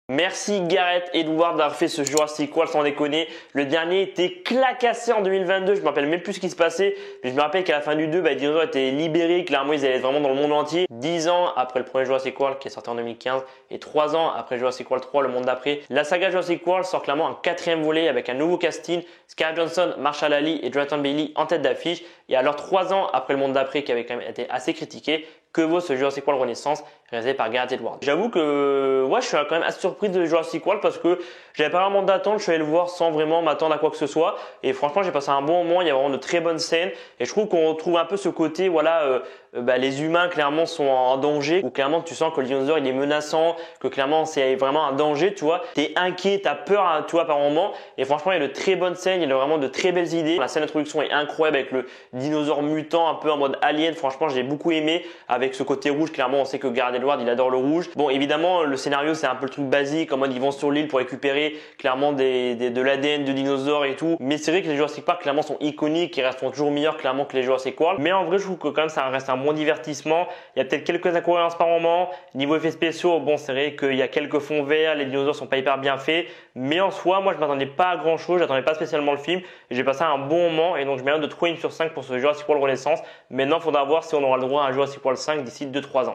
Merci Gareth Edwards d'avoir fait ce Jurassic World sans déconner. Le dernier était clacassé en 2022. Je me rappelle même plus ce qui se passait. Mais je me rappelle qu'à la fin du 2, les dinosaures étaient libérés. Clairement, ils allaient être vraiment dans le monde entier. 10 ans après le premier Jurassic World qui est sorti en 2015 et 3 ans après Jurassic World 3, le monde d'après. La saga Jurassic World sort clairement un quatrième volet avec un nouveau casting. Scarlett Johansson, Marshall Ali et Jonathan Bailey en tête d'affiche. Et alors 3 ans après le monde d'après qui avait quand même été assez critiqué, que vaut ce Jurassic World Renaissance réalisé par Gareth Edwards. J'avoue que je suis quand même assez surpris de Jurassic World parce que j'avais pas vraiment d'attente, je suis allé le voir sans vraiment m'attendre à quoi que ce soit et franchement j'ai passé un bon moment, il y a vraiment de très bonnes scènes et je trouve qu'on retrouve un peu ce côté les humains clairement sont en danger, ou clairement tu sens que le dinosaure il est menaçant, que clairement c'est vraiment un danger, tu vois, t'es inquiet, t'as peur, hein, tu vois, par moment, et franchement il y a de très bonnes scènes, il y a vraiment de très belles idées. La scène d'introduction est incroyable avec le dinosaure mutant un peu en mode alien, franchement j'ai beaucoup aimé avec ce côté rouge, clairement on sait que Gareth Edwards il adore le rouge. Bon évidemment le scénario c'est un peu le truc basique, en mode ils vont sur l'île pour récupérer clairement de l'ADN de dinosaures et tout, mais c'est vrai que les Jurassic Park clairement sont iconiques et resteront toujours meilleurs clairement que les Jurassic World, mais en vrai je trouve que quand même ça reste un bon divertissement. Il y a peut-être quelques incohérences par moment. Niveau effets spéciaux, bon, c'est vrai qu'il y a quelques fonds verts, les dinosaures sont pas hyper bien faits, mais en soi, moi, je m'attendais pas à grand chose, j'attendais pas spécialement le film, et j'ai passé un bon moment, et donc je mets un de 3 sur 5 pour ce Jurassic World Renaissance. Maintenant, il faudra voir si on aura le droit à un Jurassic World 5 d'ici 2-3 ans.